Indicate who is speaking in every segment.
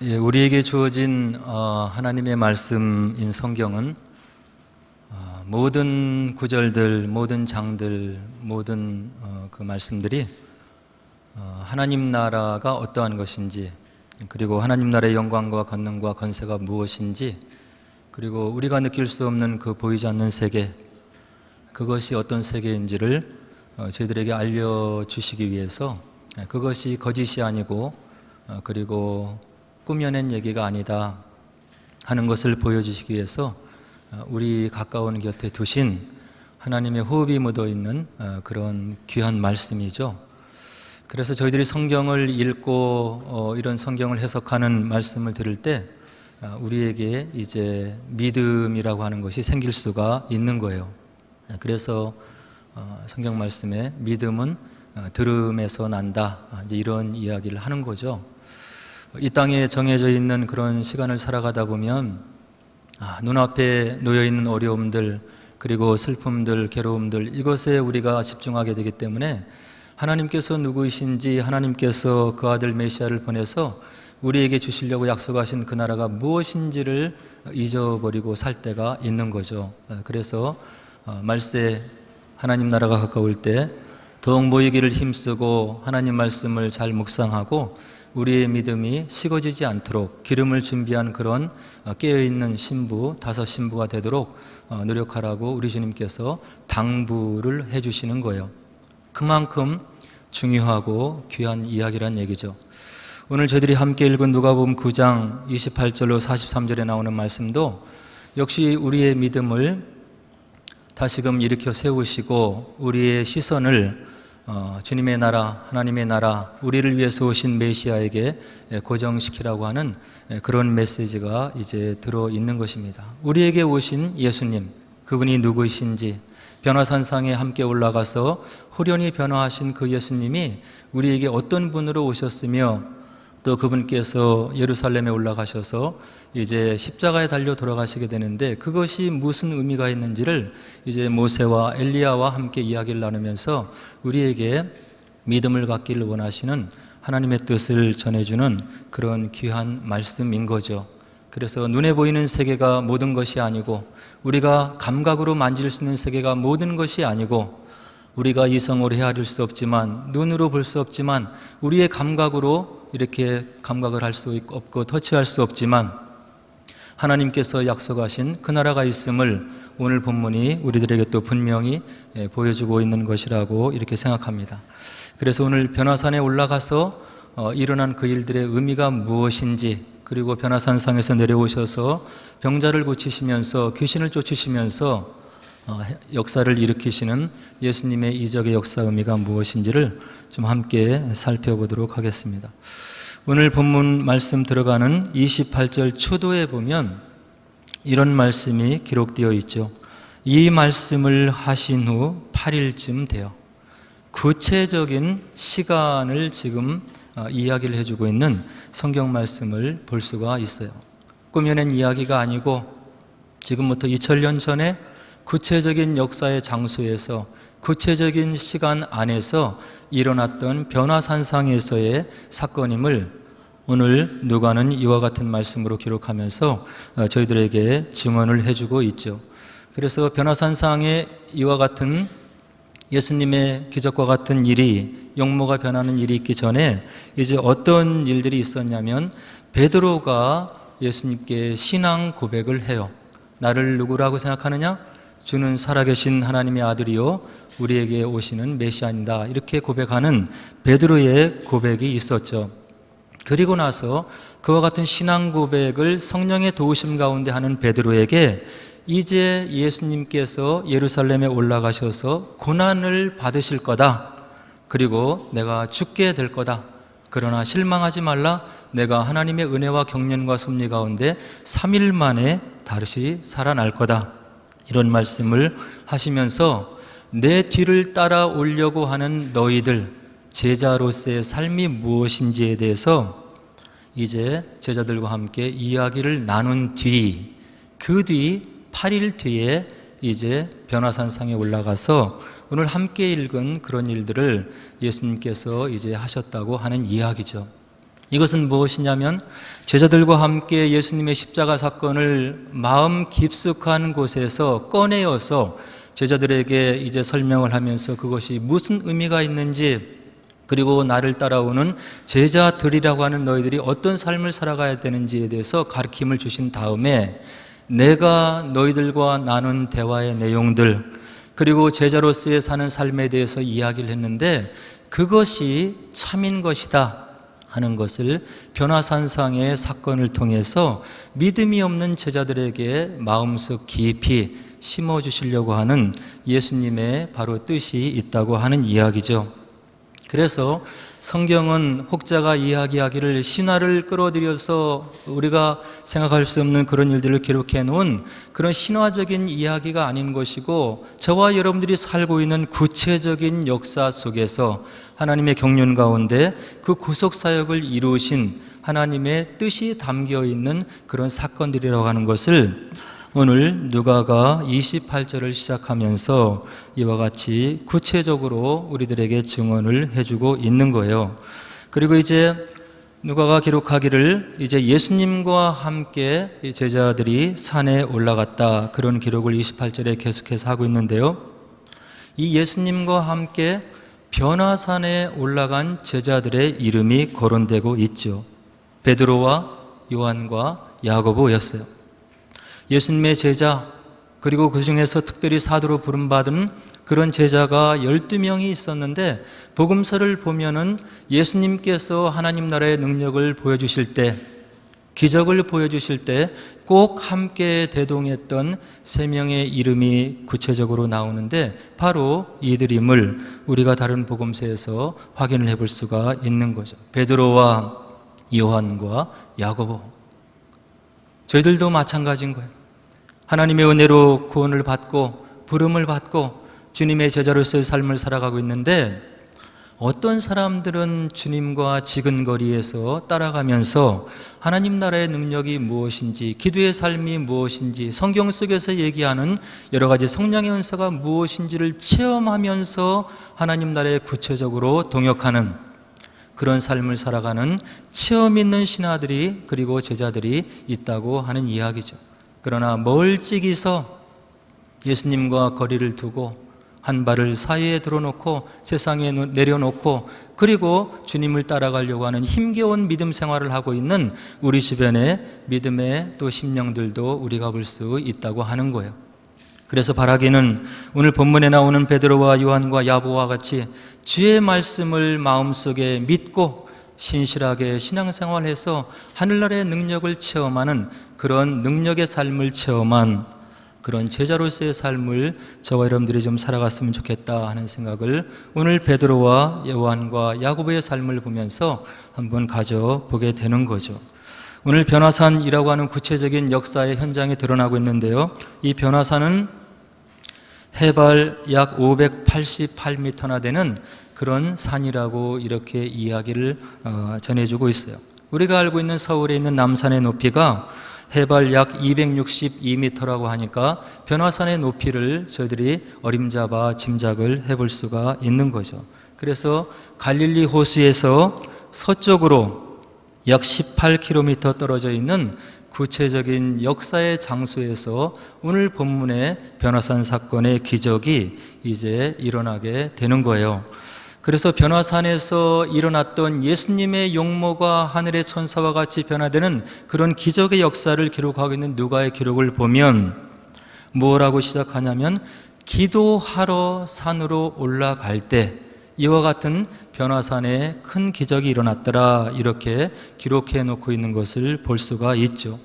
Speaker 1: 우리에게 주어진 하나님의 말씀인 성경은 모든 구절들, 모든 장들, 모든 그 말씀들이 하나님 나라가 어떠한 것인지, 그리고 하나님 나라의 영광과 권능과 권세가 무엇인지, 그리고 우리가 느낄 수 없는 그 보이지 않는 세계, 그것이 어떤 세계인지를 저희들에게 알려주시기 위해서, 그것이 거짓이 아니고 그리고 꾸며낸 얘기가 아니다 하는 것을 보여주시기 위해서 우리 가까운 곁에 두신 하나님의 호흡이 묻어있는 그런 귀한 말씀이죠. 그래서 저희들이 성경을 읽고 이런 성경을 해석하는 말씀을 들을 때 우리에게 이제 믿음이라고 하는 것이 생길 수가 있는 거예요. 그래서 성경 말씀에 믿음은 들음에서 난다, 이제 이런 이야기를 하는 거죠. 이 땅에 정해져 있는 그런 시간을 살아가다 보면 눈앞에 놓여있는 어려움들, 그리고 슬픔들, 괴로움들, 이것에 우리가 집중하게 되기 때문에 하나님께서 누구이신지, 하나님께서 그 아들 메시아를 보내서 우리에게 주시려고 약속하신 그 나라가 무엇인지를 잊어버리고 살 때가 있는 거죠. 그래서 말세 하나님 나라가 가까울 때 더욱 모이기를 힘쓰고 하나님 말씀을 잘 묵상하고 우리의 믿음이 식어지지 않도록 기름을 준비한 그런 깨어있는 신부, 다섯 신부가 되도록 노력하라고 우리 주님께서 당부를 해주시는 거예요. 그만큼 중요하고 귀한 이야기란 얘기죠. 오늘 저희들이 함께 읽은 누가복음 9장 28절로 43절에 나오는 말씀도 역시 우리의 믿음을 다시금 일으켜 세우시고 우리의 시선을 주님의 나라, 하나님의 나라, 우리를 위해서 오신 메시아에게 고정시키라고 하는 그런 메시지가 이제 들어있는 것입니다. 우리에게 오신 예수님, 그분이 누구이신지, 변화산상에 함께 올라가서 후련히 변화하신 그 예수님이 우리에게 어떤 분으로 오셨으며 또 그분께서 예루살렘에 올라가셔서 이제 십자가에 달려 돌아가시게 되는데 그것이 무슨 의미가 있는지를 이제 모세와 엘리야와 함께 이야기를 나누면서 우리에게 믿음을 갖기를 원하시는 하나님의 뜻을 전해주는 그런 귀한 말씀인 거죠. 그래서 눈에 보이는 세계가 모든 것이 아니고 우리가 감각으로 만질 수 있는 세계가 모든 것이 아니고 우리가 이성으로 헤아릴 수 없지만 눈으로 볼 수 없지만 우리의 감각으로 이렇게 감각을 할 수 없고 터치할 수 없지만 하나님께서 약속하신 그 나라가 있음을 오늘 본문이 우리들에게 또 분명히 보여주고 있는 것이라고 이렇게 생각합니다. 그래서 오늘 변화산에 올라가서 일어난 그 일들의 의미가 무엇인지, 그리고 변화산상에서 내려오셔서 병자를 고치시면서 귀신을 쫓으시면서 역사를 일으키시는 예수님의 이적의 역사 의미가 무엇인지를 좀 함께 살펴보도록 하겠습니다. 오늘 본문 말씀 들어가는 28절 초도에 보면 이런 말씀이 기록되어 있죠. 이 말씀을 하신 후 8일쯤 돼요. 구체적인 시간을 지금 이야기를 해주고 있는 성경 말씀을 볼 수가 있어요. 꾸며낸 이야기가 아니고 지금부터 2000년 전에 구체적인 역사의 장소에서 구체적인 시간 안에서 일어났던 변화산상에서의 사건임을 오늘 누가는 이와 같은 말씀으로 기록하면서 저희들에게 증언을 해주고 있죠. 그래서 변화산상에 이와 같은 예수님의 기적과 같은 일이, 용모가 변하는 일이 있기 전에 이제 어떤 일들이 있었냐면 베드로가 예수님께 신앙 고백을 해요. 나를 누구라고 생각하느냐? 주는 살아계신 하나님의 아들이요 우리에게 오시는 메시아입니다. 이렇게 고백하는 베드로의 고백이 있었죠. 그리고 나서 그와 같은 신앙 고백을 성령의 도우심 가운데 하는 베드로에게 이제 예수님께서 예루살렘에 올라가셔서 고난을 받으실 거다. 그리고 내가 죽게 될 거다. 그러나 실망하지 말라. 내가 하나님의 은혜와 경륜과 섭리 가운데 3일 만에 다시 살아날 거다. 이런 말씀을 하시면서 내 뒤를 따라오려고 하는 너희들, 제자로서의 삶이 무엇인지에 대해서 이제 제자들과 함께 이야기를 나눈 뒤, 그 뒤 8일 뒤에 이제 변화산상에 올라가서 오늘 함께 읽은 그런 일들을 예수님께서 이제 하셨다고 하는 이야기죠. 이것은 무엇이냐면 제자들과 함께 예수님의 십자가 사건을 마음 깊숙한 곳에서 꺼내어서 제자들에게 이제 설명을 하면서 그것이 무슨 의미가 있는지, 그리고 나를 따라오는 제자들이라고 하는 너희들이 어떤 삶을 살아가야 되는지에 대해서 가르침을 주신 다음에 내가 너희들과 나눈 대화의 내용들, 그리고 제자로서의 사는 삶에 대해서 이야기를 했는데 그것이 참인 것이다 하는 것을 변화산상의 사건을 통해서 믿음이 없는 제자들에게 마음속 깊이 심어주시려고 하는 예수님의 바로 뜻이 있다고 하는 이야기죠. 그래서 성경은 혹자가 이야기하기를 신화를 끌어들여서 우리가 생각할 수 없는 그런 일들을 기록해 놓은 그런 신화적인 이야기가 아닌 것이고, 저와 여러분들이 살고 있는 구체적인 역사 속에서 하나님의 경륜 가운데 그 구속사역을 이루신 하나님의 뜻이 담겨 있는 그런 사건들이라고 하는 것을 오늘 누가가 28절을 시작하면서 이와 같이 구체적으로 우리들에게 증언을 해주고 있는 거예요. 그리고 이제 누가가 기록하기를 이제 예수님과 함께 제자들이 산에 올라갔다, 그런 기록을 28절에 계속해서 하고 있는데요. 이 예수님과 함께 변화산에 올라간 제자들의 이름이 거론되고 있죠. 베드로와 요한과 야고보였어요. 예수님의 제자, 그리고 그 중에서 특별히 사도로 부름받은 그런 제자가 12명이 있었는데, 복음서를 보면은 예수님께서 하나님 나라의 능력을 보여주실 때, 기적을 보여주실 때 꼭 함께 대동했던 3명의 이름이 구체적으로 나오는데, 바로 이들임을 우리가 다른 복음서에서 확인을 해볼 수가 있는 거죠. 베드로와 요한과 야고보. 저희들도 마찬가지인 거예요. 하나님의 은혜로 구원을 받고 부름을 받고 주님의 제자로서의 삶을 살아가고 있는데, 어떤 사람들은 주님과 지근거리에서 따라가면서 하나님 나라의 능력이 무엇인지, 기도의 삶이 무엇인지, 성경 속에서 얘기하는 여러 가지 성령의 은사가 무엇인지를 체험하면서 하나님 나라에 구체적으로 동역하는 그런 삶을 살아가는 체험 있는 신하들이, 그리고 제자들이 있다고 하는 이야기죠. 그러나 멀찍이서 예수님과 거리를 두고 한 발을 사이에 들어놓고 세상에 내려놓고 그리고 주님을 따라가려고 하는 힘겨운 믿음 생활을 하고 있는 우리 주변의 믿음의 또 심령들도 우리가 볼 수 있다고 하는 거예요. 그래서 바라기는 오늘 본문에 나오는 베드로와 요한과 야고보와 같이 주의 말씀을 마음속에 믿고 신실하게 신앙생활해서 하늘나라의 능력을 체험하는, 그런 능력의 삶을 체험한 그런 제자로서의 삶을 저와 여러분들이 좀 살아갔으면 좋겠다 하는 생각을 오늘 베드로와 요한과 야고보의 삶을 보면서 한번 가져보게 되는 거죠. 오늘 변화산이라고 하는 구체적인 역사의 현장이 드러나고 있는데요. 이 변화산은 해발 약 588m나 되는 그런 산이라고 이렇게 이야기를 전해주고 있어요. 우리가 알고 있는 서울에 있는 남산의 높이가 해발 약 262m라고 하니까 변화산의 높이를 저희들이 어림잡아 짐작을 해볼 수가 있는 거죠. 그래서 갈릴리 호수에서 서쪽으로 약 18km 떨어져 있는 구체적인 역사의 장소에서 오늘 본문의 변화산 사건의 기적이 이제 일어나게 되는 거예요. 그래서 변화산에서 일어났던 예수님의 용모가 하늘의 천사와 같이 변화되는 그런 기적의 역사를 기록하고 있는 누가의 기록을 보면 뭐라고 시작하냐면, 기도하러 산으로 올라갈 때 이와 같은 변화산에 큰 기적이 일어났더라, 이렇게 기록해 놓고 있는 것을 볼 수가 있죠.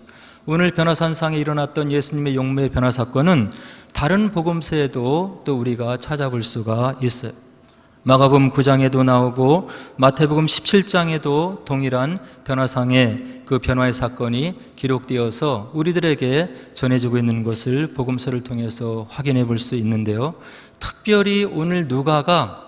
Speaker 1: 오늘 변화산상에 일어났던 예수님의 용모의 변화 사건은 다른 복음서에도 또 우리가 찾아볼 수가 있어요. 마가복음 9장에도 나오고 마태복음 17장에도 동일한 변화상의 그 변화의 사건이 기록되어서 우리들에게 전해지고 있는 것을 복음서를 통해서 확인해 볼 수 있는데요. 특별히 오늘 누가가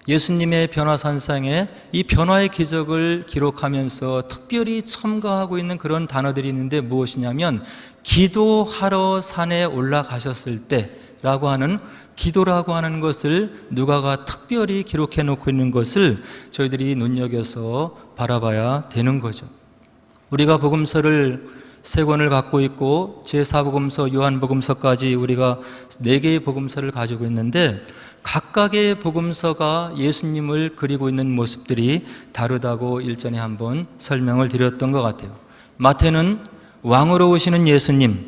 Speaker 1: 예수님의 변화산상에 이 변화의 기적을 기록하면서 특별히 첨가하고 있는 그런 단어들이 있는데 무엇이냐면, 기도하러 산에 올라가셨을 때 라고 하는 기도라고 하는 것을 누가가 특별히 기록해 놓고 있는 것을 저희들이 눈여겨서 바라봐야 되는 거죠. 우리가 복음서를 3권을 갖고 있고 제4복음서, 요한복음서까지 우리가 4개의 복음서를 가지고 있는데 각각의 복음서가 예수님을 그리고 있는 모습들이 다르다고 일전에 한번 설명을 드렸던 것 같아요. 마태는 왕으로 오시는 예수님,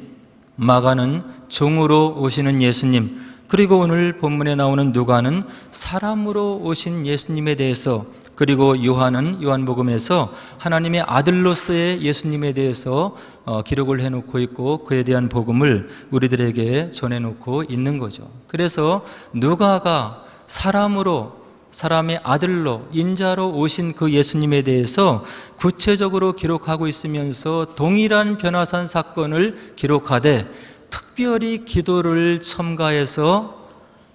Speaker 1: 마가는 종으로 오시는 예수님, 그리고 오늘 본문에 나오는 누가는 사람으로 오신 예수님에 대해서, 그리고 요한은 요한복음에서 하나님의 아들로서의 예수님에 대해서 기록을 해놓고 있고 그에 대한 복음을 우리들에게 전해놓고 있는 거죠. 그래서 누가가 사람으로, 사람의 아들로, 인자로 오신 그 예수님에 대해서 구체적으로 기록하고 있으면서 동일한 변화산 사건을 기록하되 특별히 기도를 첨가해서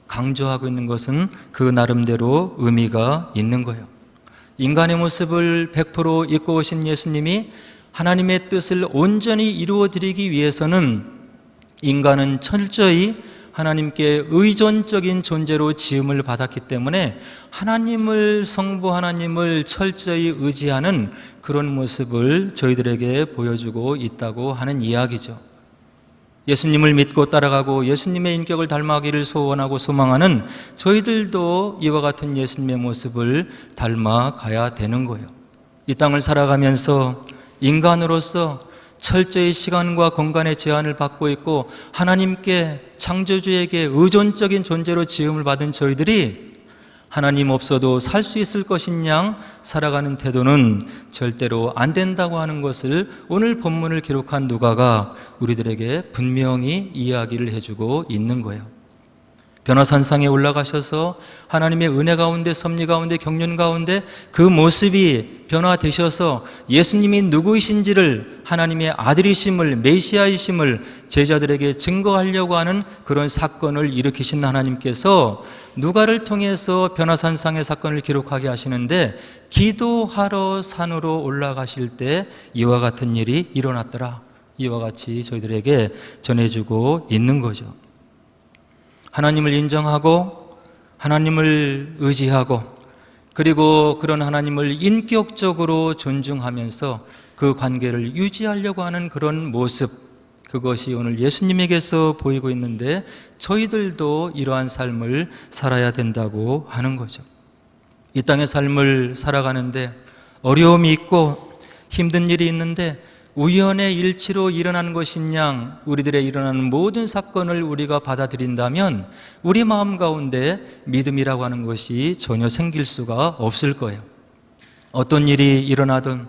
Speaker 1: 강조하고 있는 것은 그 나름대로 의미가 있는 거예요. 인간의 모습을 100% 입고 오신 예수님이 하나님의 뜻을 온전히 이루어드리기 위해서는 인간은 철저히 하나님께 의존적인 존재로 지음을 받았기 때문에 하나님을, 성부 하나님을 철저히 의지하는 그런 모습을 저희들에게 보여주고 있다고 하는 이야기죠. 예수님을 믿고 따라가고 예수님의 인격을 닮아가기를 소원하고 소망하는 저희들도 이와 같은 예수님의 모습을 닮아가야 되는 거예요. 이 땅을 살아가면서 인간으로서 철저히 시간과 공간의 제한을 받고 있고 하나님께, 창조주에게 의존적인 존재로 지음을 받은 저희들이 하나님 없어도 살 수 있을 것인 양 살아가는 태도는 절대로 안 된다고 하는 것을 오늘 본문을 기록한 누가가 우리들에게 분명히 이야기를 해주고 있는 거예요. 변화산상에 올라가셔서 하나님의 은혜 가운데, 섭리 가운데, 경륜 가운데 그 모습이 변화되셔서 예수님이 누구이신지를, 하나님의 아들이심을, 메시아이심을 제자들에게 증거하려고 하는 그런 사건을 일으키신 하나님께서 누가를 통해서 변화산상의 사건을 기록하게 하시는데 기도하러 산으로 올라가실 때 이와 같은 일이 일어났더라. 이와 같이 저희들에게 전해주고 있는 거죠. 하나님을 인정하고 하나님을 의지하고 그리고 그런 하나님을 인격적으로 존중하면서 그 관계를 유지하려고 하는 그런 모습, 그것이 오늘 예수님에게서 보이고 있는데 저희들도 이러한 삶을 살아야 된다고 하는 거죠. 이 땅의 삶을 살아가는데 어려움이 있고 힘든 일이 있는데 우연의 일치로 일어나는 것인 양 우리들의 일어나는 모든 사건을 우리가 받아들인다면 우리 마음 가운데 믿음이라고 하는 것이 전혀 생길 수가 없을 거예요. 어떤 일이 일어나든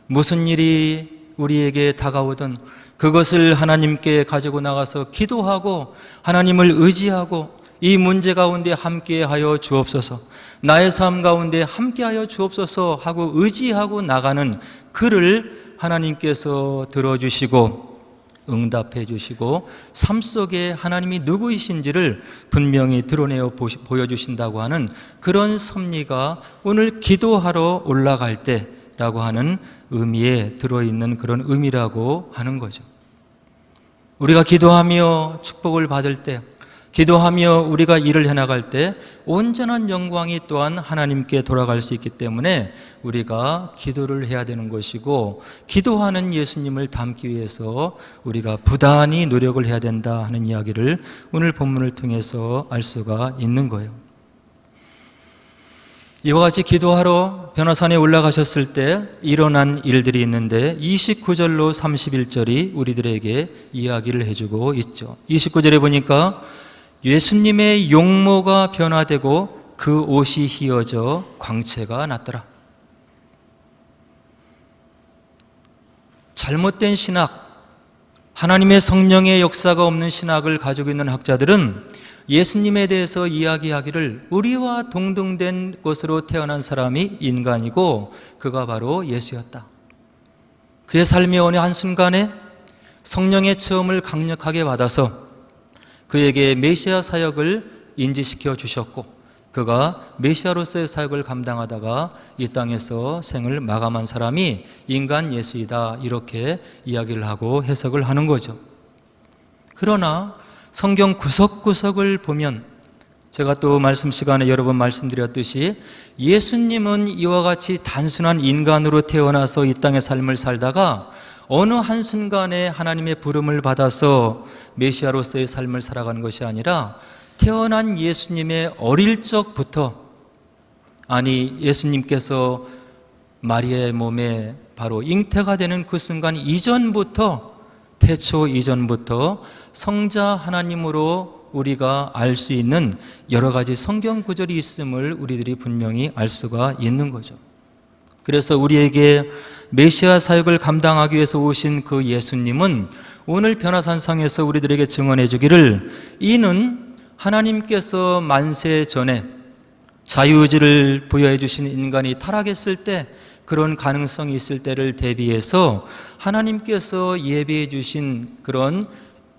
Speaker 1: 무슨 일이 우리에게 다가오든 그것을 하나님께 가지고 나가서 기도하고 하나님을 의지하고 이 문제 가운데 함께하여 주옵소서, 나의 삶 가운데 함께하여 주옵소서 하고 의지하고 나가는 그를 하나님께서 들어주시고 응답해 주시고 삶 속에 하나님이 누구이신지를 분명히 드러내어 보여주신다고 하는 그런 섭리가 오늘 기도하러 올라갈 때라고 하는 의미에 들어있는 그런 의미라고 하는 거죠. 우리가 기도하며 축복을 받을 때, 기도하며 우리가 일을 해나갈 때 온전한 영광이 또한 하나님께 돌아갈 수 있기 때문에 우리가 기도를 해야 되는 것이고 기도하는 예수님을 닮기 위해서 우리가 부단히 노력을 해야 된다 하는 이야기를 오늘 본문을 통해서 알 수가 있는 거예요. 이와 같이 기도하러 변화산에 올라가셨을 때 일어난 일들이 있는데 29절로 31절이 우리들에게 이야기를 해주고 있죠. 29절에 보니까 예수님의 용모가 변화되고 그 옷이 휘어져 광채가 났더라. 잘못된 신학, 하나님의 성령의 역사가 없는 신학을 가지고 있는 학자들은 예수님에 대해서 이야기하기를 우리와 동등된 것으로 태어난 사람이 인간이고 그가 바로 예수였다. 그의 삶의 어느 한순간에 성령의 체험을 강력하게 받아서 그에게 메시아 사역을 인지시켜 주셨고 그가 메시아로서의 사역을 감당하다가 이 땅에서 생을 마감한 사람이 인간 예수이다, 이렇게 이야기를 하고 해석을 하는 거죠. 그러나 성경 구석구석을 보면 제가 또 말씀 시간에 여러 번 말씀드렸듯이 예수님은 이와 같이 단순한 인간으로 태어나서 이 땅의 삶을 살다가 어느 한순간에 하나님의 부름을 받아서 메시아로서의 삶을 살아가는 것이 아니라 태어난 예수님의 어릴 적부터, 아니 예수님께서 마리아의 몸에 바로 잉태가 되는 그 순간 이전부터, 태초 이전부터 성자 하나님으로 우리가 알 수 있는 여러 가지 성경 구절이 있음을 우리들이 분명히 알 수가 있는 거죠. 그래서 우리에게 메시아 사역을 감당하기 위해서 오신 그 예수님은 오늘 변화산상에서 우리들에게 증언해 주기를, 이는 하나님께서 만세 전에 자유의지를 부여해 주신 인간이 타락했을 때, 그런 가능성이 있을 때를 대비해서 하나님께서 예비해 주신 그런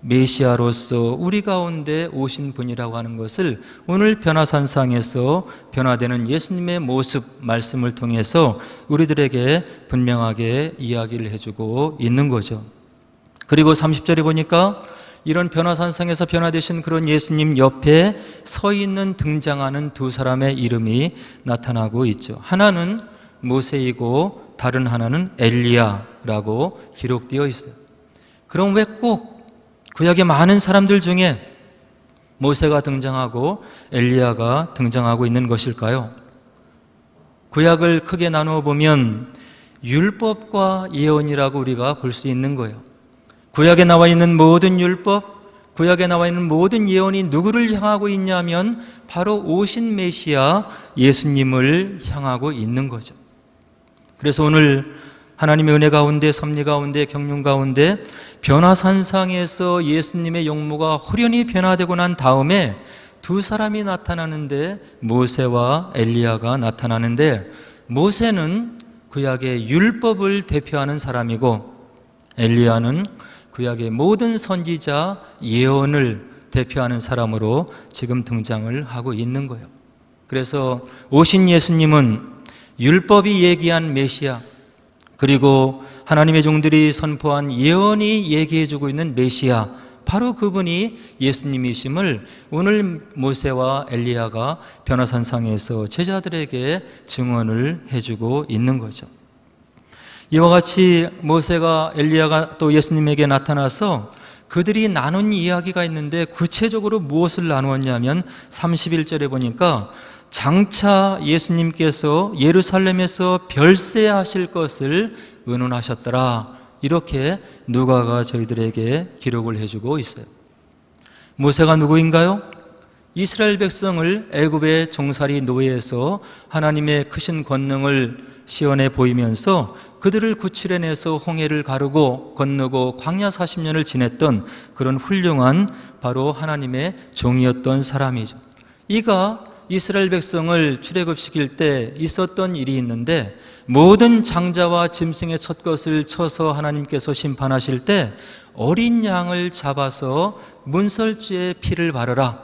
Speaker 1: 메시아로서 우리 가운데 오신 분이라고 하는 것을 오늘 변화산상에서 변화되는 예수님의 모습, 말씀을 통해서 우리들에게 분명하게 이야기를 해주고 있는 거죠. 그리고 30절에 보니까 이런 변화산상에서 변화되신 그런 예수님 옆에 서 있는, 등장하는 두 사람의 이름이 나타나고 있죠. 하나는 모세이고 다른 하나는 엘리야라고 기록되어 있어요. 그럼 왜 꼭 구약의 많은 사람들 중에 모세가 등장하고 엘리야가 등장하고 있는 것일까요? 구약을 크게 나누어 보면 율법과 예언이라고 우리가 볼 수 있는 거예요. 구약에 나와 있는 모든 율법, 구약에 나와 있는 모든 예언이 누구를 향하고 있냐면 바로 오신 메시아 예수님을 향하고 있는 거죠. 그래서 오늘 하나님의 은혜 가운데, 섭리 가운데, 경륜 가운데 변화산상에서 예수님의 용모가 호련히 변화되고 난 다음에 두 사람이 나타나는데, 모세와 엘리야가 나타나는데, 모세는 구약의 율법을 대표하는 사람이고 엘리야는 구약의 모든 선지자, 예언을 대표하는 사람으로 지금 등장을 하고 있는 거예요. 그래서 오신 예수님은 율법이 얘기한 메시아, 그리고 하나님의 종들이 선포한 예언이 얘기해주고 있는 메시아, 바로 그분이 예수님이심을 오늘 모세와 엘리야가 변화산상에서 제자들에게 증언을 해주고 있는 거죠. 이와 같이 모세가, 엘리야가 또 예수님에게 나타나서 그들이 나눈 이야기가 있는데, 구체적으로 무엇을 나누었냐면 31절에 보니까 장차 예수님께서 예루살렘에서 별세하실 것을 의논하셨더라, 이렇게 누가가 저희들에게 기록을 해주고 있어요. 모세가 누구인가요? 이스라엘 백성을 애굽의 종살이 노예에서 하나님의 크신 권능을 시연해 보이면서 그들을 구출해내서 홍해를 가르고 건너고 광야 40년을 지냈던 그런 훌륭한 바로 하나님의 종이었던 사람이죠. 이가 이스라엘 백성을 출애굽시킬 때 있었던 일이 있는데, 모든 장자와 짐승의 첫 것을 쳐서 하나님께서 심판하실 때 어린 양을 잡아서 문설주에 피를 바르라,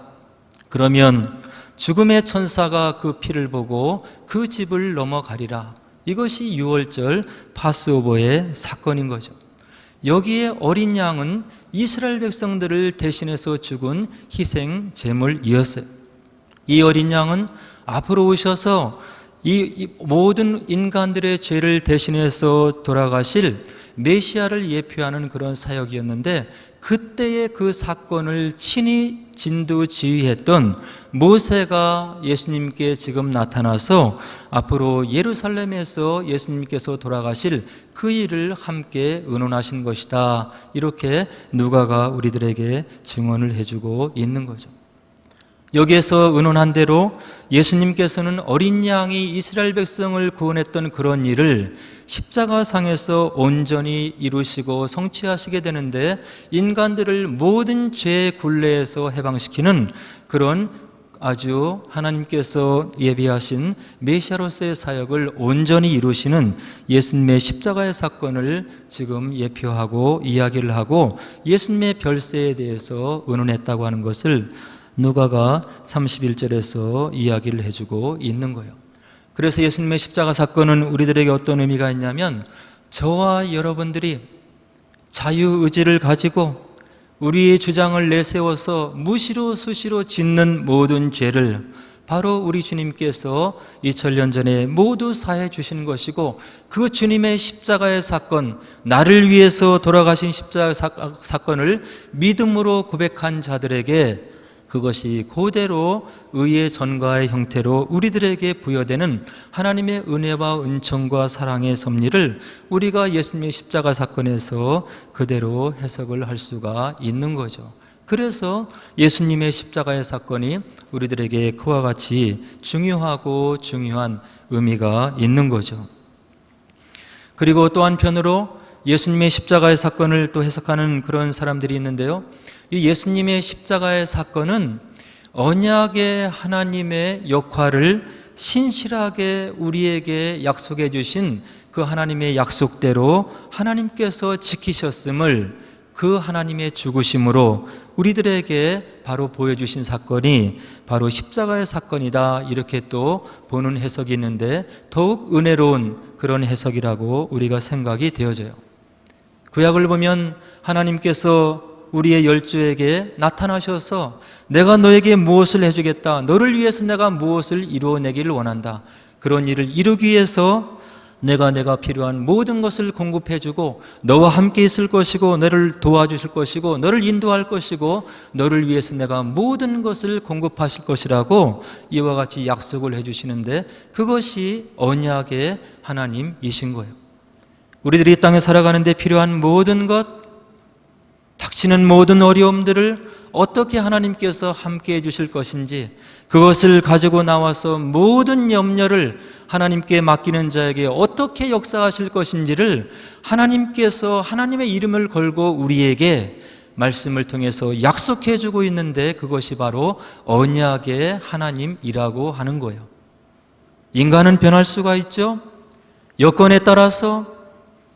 Speaker 1: 그러면 죽음의 천사가 그 피를 보고 그 집을 넘어가리라. 이것이 6월절 파스오버의 사건인 거죠. 여기에 어린 양은 이스라엘 백성들을 대신해서 죽은 희생 제물이었어요. 이 어린 양은 앞으로 오셔서 이 모든 인간들의 죄를 대신해서 돌아가실 메시아를 예표하는 그런 사역이었는데, 그때의 그 사건을 친히 진두지휘했던 모세가 예수님께 지금 나타나서 앞으로 예루살렘에서 예수님께서 돌아가실 그 일을 함께 의논하신 것이다, 이렇게 누가가 우리들에게 증언을 해주고 있는 거죠. 여기에서 의논한 대로 예수님께서는 어린 양이 이스라엘 백성을 구원했던 그런 일을 십자가상에서 온전히 이루시고 성취하시게 되는데, 인간들을 모든 죄의 굴레에서 해방시키는 그런 아주 하나님께서 예비하신 메시아로서의 사역을 온전히 이루시는 예수님의 십자가의 사건을 지금 예표하고 이야기를 하고 예수님의 별세에 대해서 의논했다고 하는 것을 누가가 31절에서 이야기를 해주고 있는 거예요. 그래서 예수님의 십자가 사건은 우리들에게 어떤 의미가 있냐면, 저와 여러분들이 자유의지를 가지고 우리의 주장을 내세워서 무시로 수시로 짓는 모든 죄를 바로 우리 주님께서 2000년 전에 모두 사해 주신 것이고, 그 주님의 십자가의 사건, 나를 위해서 돌아가신 십자가 사건을 믿음으로 고백한 자들에게 그것이 그대로 의의 전가의 형태로 우리들에게 부여되는 하나님의 은혜와 은총과 사랑의 섭리를 우리가 예수님의 십자가 사건에서 그대로 해석을 할 수가 있는 거죠. 그래서 예수님의 십자가의 사건이 우리들에게 그와 같이 중요하고 중요한 의미가 있는 거죠. 그리고 또 한편으로 예수님의 십자가의 사건을 또 해석하는 그런 사람들이 있는데요, 이 예수님의 십자가의 사건은 언약의 하나님의 역할을 신실하게 우리에게 약속해 주신 그 하나님의 약속대로 하나님께서 지키셨음을 그 하나님의 죽으심으로 우리들에게 바로 보여주신 사건이 바로 십자가의 사건이다, 이렇게 또 보는 해석이 있는데 더욱 은혜로운 그런 해석이라고 우리가 생각이 되어져요. 구약을 보면 하나님께서 우리의 열조에게 나타나셔서 내가 너에게 무엇을 해주겠다, 너를 위해서 내가 무엇을 이루어내기를 원한다, 그런 일을 이루기 위해서 내가 필요한 모든 것을 공급해주고 너와 함께 있을 것이고 너를 도와주실 것이고 너를 인도할 것이고 너를 위해서 내가 모든 것을 공급하실 것이라고 이와 같이 약속을 해주시는데, 그것이 언약의 하나님이신 거예요. 우리들이 이 땅에 살아가는데 필요한 모든 것, 닥치는 모든 어려움들을 어떻게 하나님께서 함께해 주실 것인지, 그것을 가지고 나와서 모든 염려를 하나님께 맡기는 자에게 어떻게 역사하실 것인지를 하나님께서 하나님의 이름을 걸고 우리에게 말씀을 통해서 약속해 주고 있는데, 그것이 바로 언약의 하나님이라고 하는 거예요. 인간은 변할 수가 있죠. 여건에 따라서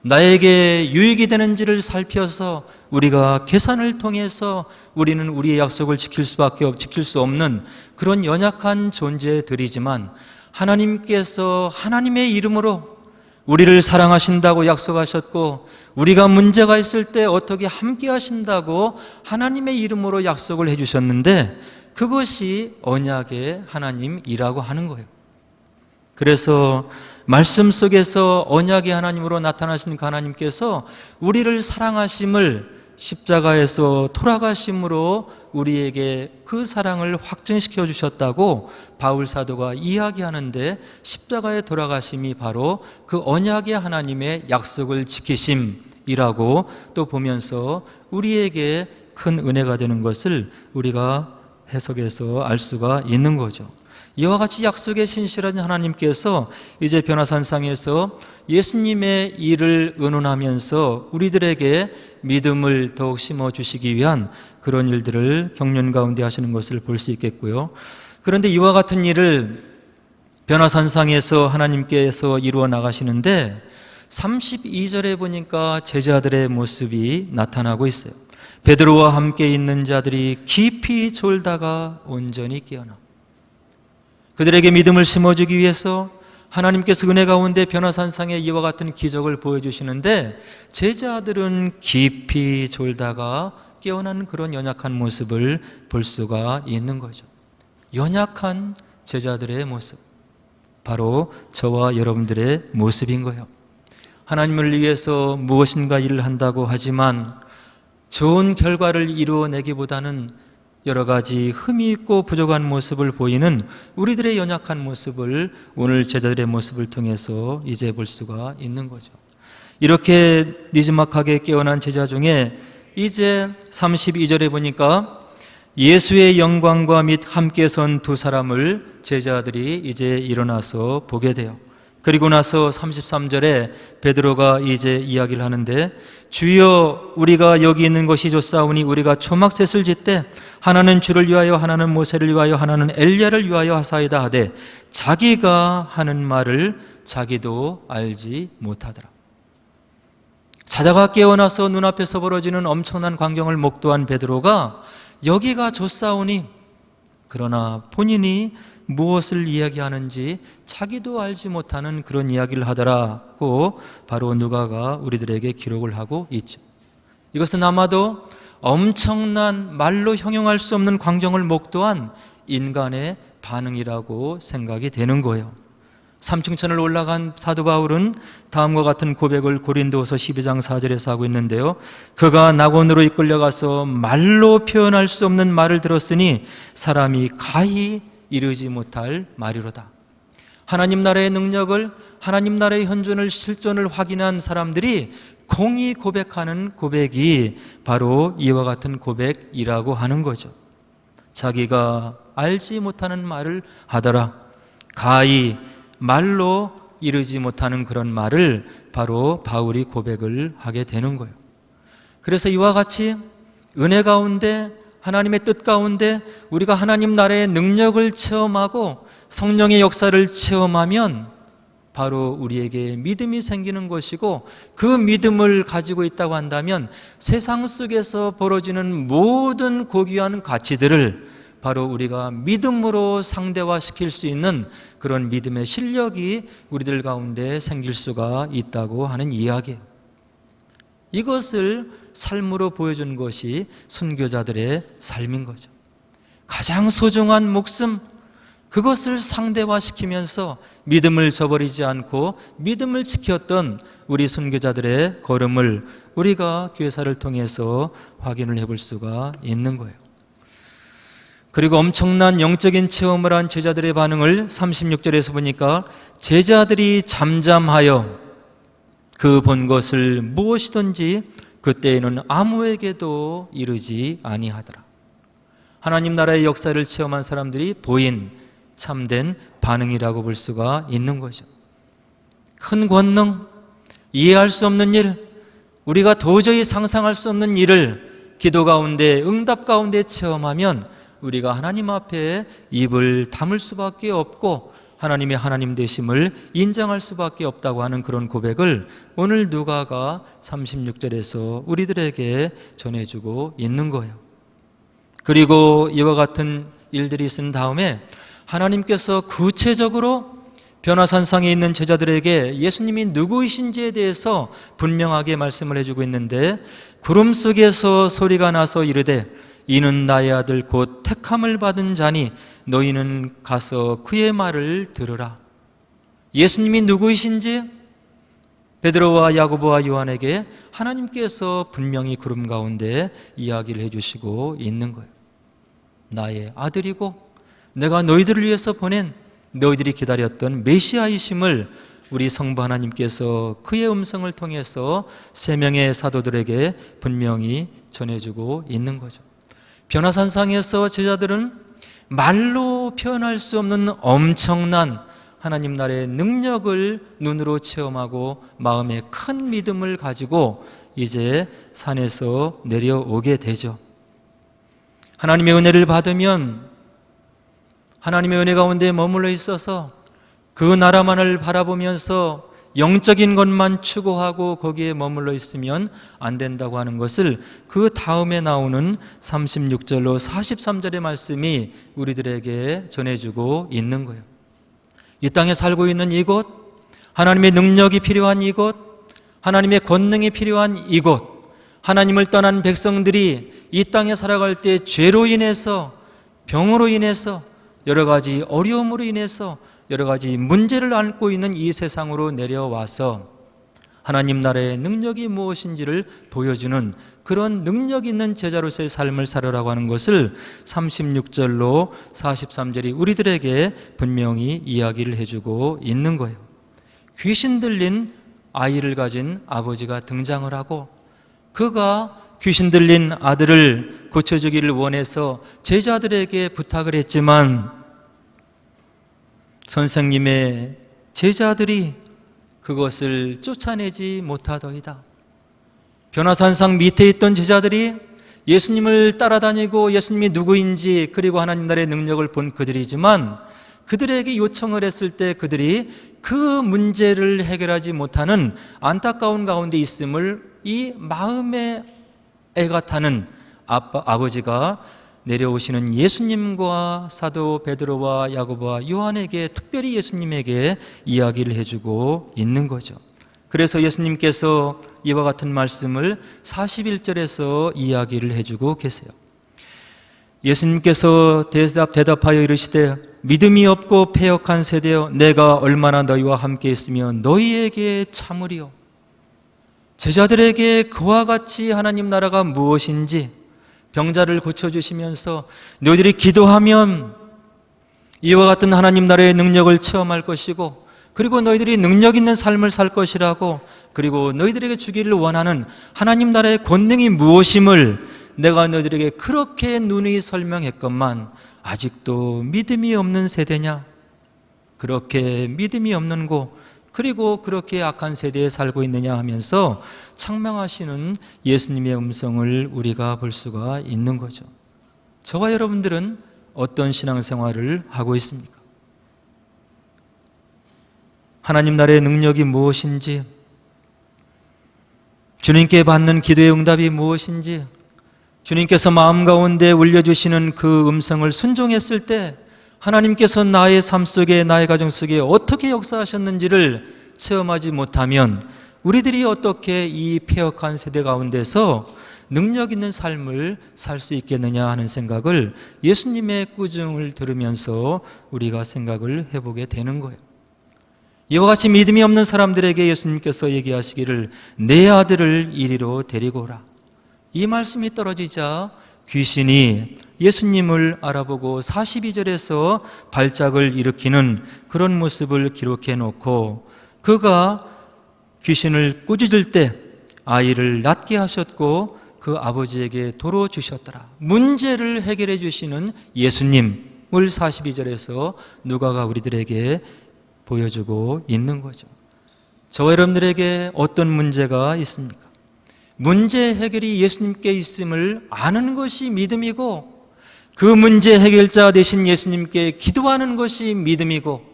Speaker 1: 나에게 유익이 되는지를 살펴서 우리가 계산을 통해서 우리는 우리의 약속을 지킬 수 없는 그런 연약한 존재들이지만, 하나님께서 하나님의 이름으로 우리를 사랑하신다고 약속하셨고, 우리가 문제가 있을 때 어떻게 함께 하신다고 하나님의 이름으로 약속을 해주셨는데, 그것이 언약의 하나님이라고 하는 거예요. 그래서 말씀 속에서 언약의 하나님으로 나타나신 그 하나님께서 우리를 사랑하심을 십자가에서 돌아가심으로 우리에게 그 사랑을 확증시켜 주셨다고 바울 사도가 이야기하는데, 십자가의 돌아가심이 바로 그 언약의 하나님의 약속을 지키심이라고 또 보면서 우리에게 큰 은혜가 되는 것을 우리가 해석해서 알 수가 있는 거죠. 이와 같이 약속에 신실한 하나님께서 이제 변화산상에서 예수님의 일을 의논하면서 우리들에게 믿음을 더욱 심어주시기 위한 그런 일들을 경륜 가운데 하시는 것을 볼 수 있겠고요. 그런데 이와 같은 일을 변화산상에서 하나님께서 이루어 나가시는데 32절에 보니까 제자들의 모습이 나타나고 있어요. 베드로와 함께 있는 자들이 깊이 졸다가 온전히 깨어나. 그들에게 믿음을 심어주기 위해서 하나님께서 은혜 가운데 변화산상에 이와 같은 기적을 보여주시는데, 제자들은 깊이 졸다가 깨어난 그런 연약한 모습을 볼 수가 있는 거죠. 연약한 제자들의 모습, 바로 저와 여러분들의 모습인 거예요. 하나님을 위해서 무엇인가 일을 한다고 하지만 좋은 결과를 이루어내기보다는 여러 가지 흠이 있고 부족한 모습을 보이는 우리들의 연약한 모습을 오늘 제자들의 모습을 통해서 이제 볼 수가 있는 거죠. 이렇게 니즈막하게 깨어난 제자 중에 이제 32절에 보니까 예수의 영광과 및 함께 선 두 사람을 제자들이 이제 일어나서 보게 돼요. 그리고 나서 33절에 베드로가 이제 이야기를 하는데, 주여 우리가 여기 있는 것이 좋사오니 우리가 초막셋을 짓되 하나는 주를 위하여 하나는 모세를 위하여 하나는 엘리야를 위하여 하사이다 하되 자기가 하는 말을 자기도 알지 못하더라. 자다가 깨어나서 눈앞에서 벌어지는 엄청난 광경을 목도한 베드로가 여기가 좋사오니, 그러나 본인이 무엇을 이야기하는지 자기도 알지 못하는 그런 이야기를 하더라고 바로 누가가 우리들에게 기록을 하고 있죠. 이것은 아마도 엄청난 말로 형용할 수 없는 광경을 목도한 인간의 반응이라고 생각이 되는 거예요. 3층천을 올라간 사도 바울은 다음과 같은 고백을 고린도서 12장 4절에서 하고 있는데요. 그가 낙원으로 이끌려가서 말로 표현할 수 없는 말을 들었으니 사람이 가히 이르지 못할 말이로다. 하나님 나라의 능력을, 하나님 나라의 현존을, 실존을 확인한 사람들이 공히 고백하는 고백이 바로 이와 같은 고백이라고 하는 거죠. 자기가 알지 못하는 말을 하더라. 가히 말로 이르지 못하는 그런 말을 바로 바울이 고백을 하게 되는 거예요. 그래서 이와 같이 은혜 가운데, 하나님의 뜻 가운데 우리가 하나님 나라의 능력을 체험하고 성령의 역사를 체험하면 바로 우리에게 믿음이 생기는 것이고, 그 믿음을 가지고 있다고 한다면 세상 속에서 벌어지는 모든 고귀한 가치들을 바로 우리가 믿음으로 상대화시킬 수 있는 그런 믿음의 실력이 우리들 가운데 생길 수가 있다고 하는 이야기예요. 이것을 삶으로 보여준 것이 순교자들의 삶인 거죠. 가장 소중한 목숨, 그것을 상대화시키면서 믿음을 저버리지 않고 믿음을 지켰던 우리 순교자들의 걸음을 우리가 교회사를 통해서 확인을 해볼 수가 있는 거예요. 그리고 엄청난 영적인 체험을 한 제자들의 반응을 36절에서 보니까 제자들이 잠잠하여 그 본 것을 무엇이든지 그때에는 아무에게도 이르지 아니하더라. 하나님 나라의 역사를 체험한 사람들이 보인 참된 반응이라고 볼 수가 있는 거죠. 큰 권능, 이해할 수 없는 일, 우리가 도저히 상상할 수 없는 일을 기도 가운데, 응답 가운데 체험하면 우리가 하나님 앞에 입을 다물 수밖에 없고 하나님의 하나님 되심을 인정할 수밖에 없다고 하는 그런 고백을 오늘 누가가 36절에서 우리들에게 전해주고 있는 거예요. 그리고 이와 같은 일들이 있은 다음에 하나님께서 구체적으로 변화산상에 있는 제자들에게 예수님이 누구이신지에 대해서 분명하게 말씀을 해주고 있는데, 구름 속에서 소리가 나서 이르되 이는 나의 아들 곧 택함을 받은 자니 너희는 가서 그의 말을 들으라. 예수님이 누구이신지 베드로와 야고보와 요한에게 하나님께서 분명히 구름 가운데 이야기를 해주시고 있는 거예요. 나의 아들이고 내가 너희들을 위해서 보낸, 너희들이 기다렸던 메시아이심을 우리 성부 하나님께서 그의 음성을 통해서 세 명의 사도들에게 분명히 전해주고 있는 거죠. 변화산상에서 제자들은 말로 표현할 수 없는 엄청난 하나님 나라의 능력을 눈으로 체험하고 마음에 큰 믿음을 가지고 이제 산에서 내려오게 되죠. 하나님의 은혜를 받으면 하나님의 은혜 가운데 머물러 있어서 그 나라만을 바라보면서 영적인 것만 추구하고 거기에 머물러 있으면 안 된다고 하는 것을 그 다음에 나오는 36절로 43절의 말씀이 우리들에게 전해주고 있는 거예요. 이 땅에 살고 있는 이곳, 하나님의 능력이 필요한 이곳, 하나님의 권능이 필요한 이곳, 하나님을 떠난 백성들이 이 땅에 살아갈 때 죄로 인해서, 병으로 인해서, 여러 가지 어려움으로 인해서 여러 가지 문제를 안고 있는 이 세상으로 내려와서 하나님 나라의 능력이 무엇인지를 보여주는 그런 능력 있는 제자로서의 삶을 살으라고 하는 것을 36절로 43절이 우리들에게 분명히 이야기를 해주고 있는 거예요. 귀신 들린 아이를 가진 아버지가 등장을 하고 그가 귀신 들린 아들을 고쳐주기를 원해서 제자들에게 부탁을 했지만 선생님의 제자들이 그것을 쫓아내지 못하더이다. 변화산상 밑에 있던 제자들이 예수님을 따라다니고 예수님이 누구인지 그리고 하나님 나라의 능력을 본 그들이지만 그들에게 요청을 했을 때 그들이 그 문제를 해결하지 못하는 안타까운 가운데 있음을 이 마음에 애가 타는 아버지가 내려오시는 예수님과 사도 베드로와 야고보와 요한에게, 특별히 예수님에게 이야기를 해주고 있는 거죠. 그래서 예수님께서 이와 같은 말씀을 41절에서 이야기를 해주고 계세요. 예수님께서 대답하여 이르시되 믿음이 없고 패역한 세대여 내가 얼마나 너희와 함께 있으며 너희에게 참으리요. 제자들에게 그와 같이 하나님 나라가 무엇인지 병자를 고쳐주시면서 너희들이 기도하면 이와 같은 하나님 나라의 능력을 체험할 것이고, 그리고 너희들이 능력 있는 삶을 살 것이라고, 그리고 너희들에게 주기를 원하는 하나님 나라의 권능이 무엇임을 내가 너희들에게 그렇게 누누이 설명했건만 아직도 믿음이 없는 세대냐? 그렇게 믿음이 없는 고, 그리고 그렇게 악한 세대에 살고 있느냐 하면서 책망하시는 예수님의 음성을 우리가 볼 수가 있는 거죠. 저와 여러분들은 어떤 신앙생활을 하고 있습니까? 하나님 나라의 능력이 무엇인지, 주님께 받는 기도의 응답이 무엇인지, 주님께서 마음 가운데 울려주시는 그 음성을 순종했을 때 하나님께서 나의 삶 속에, 나의 가정 속에 어떻게 역사하셨는지를 체험하지 못하면 우리들이 어떻게 이 패역한 세대 가운데서 능력 있는 삶을 살 수 있겠느냐 하는 생각을 예수님의 꾸중을 들으면서 우리가 생각을 해보게 되는 거예요. 이와 같이 믿음이 없는 사람들에게 예수님께서 얘기하시기를 내 아들을 이리로 데리고 오라. 이 말씀이 떨어지자 귀신이 예수님을 알아보고 42절에서 발작을 일으키는 그런 모습을 기록해 놓고, 그가 귀신을 꾸짖을 때 아이를 낫게 하셨고 그 아버지에게 도로 주셨더라. 문제를 해결해 주시는 예수님을 42절에서 누가가 우리들에게 보여주고 있는 거죠. 저와 여러분들에게 어떤 문제가 있습니까? 문제 해결이 예수님께 있음을 아는 것이 믿음이고, 그 문제 해결자 되신 예수님께 기도하는 것이 믿음이고,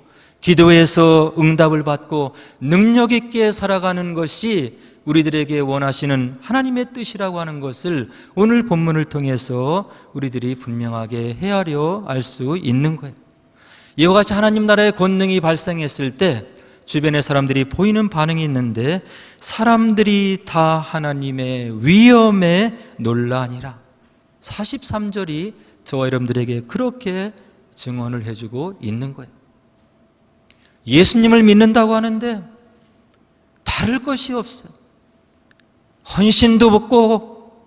Speaker 1: 기도해서 응답을 받고 능력 있게 살아가는 것이 우리들에게 원하시는 하나님의 뜻이라고 하는 것을 오늘 본문을 통해서 우리들이 분명하게 헤아려 알 수 있는 거예요. 이와 같이 하나님 나라의 권능이 발생했을 때 주변의 사람들이 보이는 반응이 있는데, 사람들이 다 하나님의 위엄에 놀라니라. 43절이 저와 여러분들에게 그렇게 증언을 해주고 있는 거예요. 예수님을 믿는다고 하는데 다를 것이 없어요. 헌신도 없고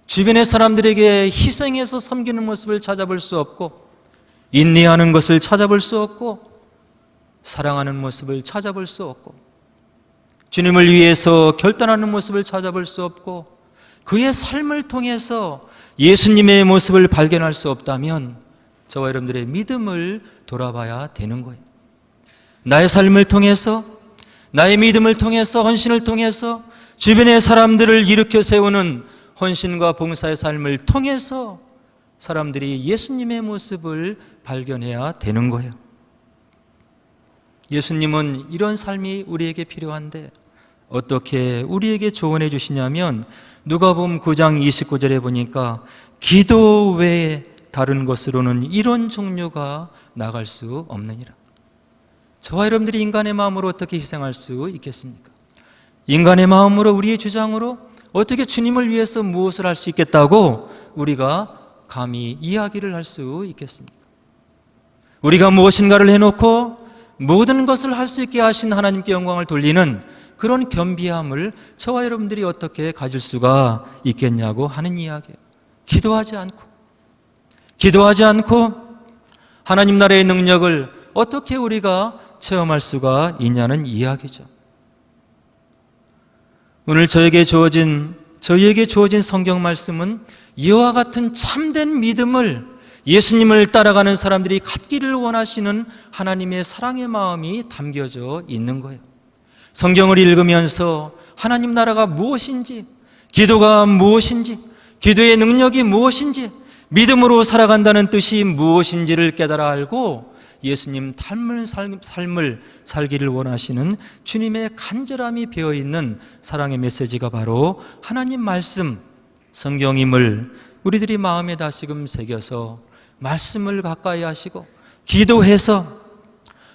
Speaker 1: 주변의 사람들에게 희생해서 섬기는 모습을 찾아볼 수 없고, 인내하는 것을 찾아볼 수 없고, 사랑하는 모습을 찾아볼 수 없고, 주님을 위해서 결단하는 모습을 찾아볼 수 없고, 그의 삶을 통해서 예수님의 모습을 발견할 수 없다면 저와 여러분들의 믿음을 돌아봐야 되는 거예요. 나의 삶을 통해서, 나의 믿음을 통해서, 헌신을 통해서 주변의 사람들을 일으켜 세우는 헌신과 봉사의 삶을 통해서 사람들이 예수님의 모습을 발견해야 되는 거예요. 예수님은 이런 삶이 우리에게 필요한데 어떻게 우리에게 조언해 주시냐면, 누가복음 9장 29절에 보니까 기도 외에 다른 것으로는 이런 종류가 나갈 수 없느니라. 저와 여러분들이 인간의 마음으로 어떻게 희생할 수 있겠습니까? 인간의 마음으로, 우리의 주장으로 어떻게 주님을 위해서 무엇을 할 수 있겠다고 우리가 감히 이야기를 할 수 있겠습니까? 우리가 무엇인가를 해놓고 모든 것을 할 수 있게 하신 하나님께 영광을 돌리는 그런 겸비함을 저와 여러분들이 어떻게 가질 수가 있겠냐고 하는 이야기예요. 기도하지 않고 하나님 나라의 능력을 어떻게 우리가 체험할 수가 있냐는 이야기죠. 오늘 저희에게 주어진 성경 말씀은 이와 같은 참된 믿음을, 예수님을 따라가는 사람들이 갖기를 원하시는 하나님의 사랑의 마음이 담겨져 있는 거예요. 성경을 읽으면서 하나님 나라가 무엇인지, 기도가 무엇인지, 기도의 능력이 무엇인지, 믿음으로 살아간다는 뜻이 무엇인지를 깨달아 알고 예수님 닮은 삶을 살기를 원하시는 주님의 간절함이 배어있는 사랑의 메시지가 바로 하나님 말씀, 성경임을 우리들이 마음에 다시금 새겨서 말씀을 가까이 하시고 기도해서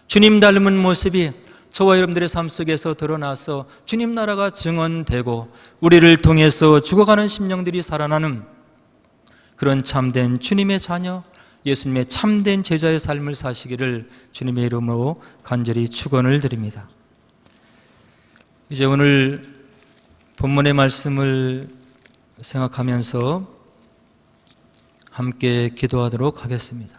Speaker 1: 주님 닮은 모습이 저와 여러분들의 삶 속에서 드러나서 주님 나라가 증언되고 우리를 통해서 죽어가는 심령들이 살아나는 그런 참된 주님의 자녀, 예수님의 참된 제자의 삶을 사시기를 주님의 이름으로 간절히 축원을 드립니다. 이제 오늘 본문의 말씀을 생각하면서 함께 기도하도록 하겠습니다.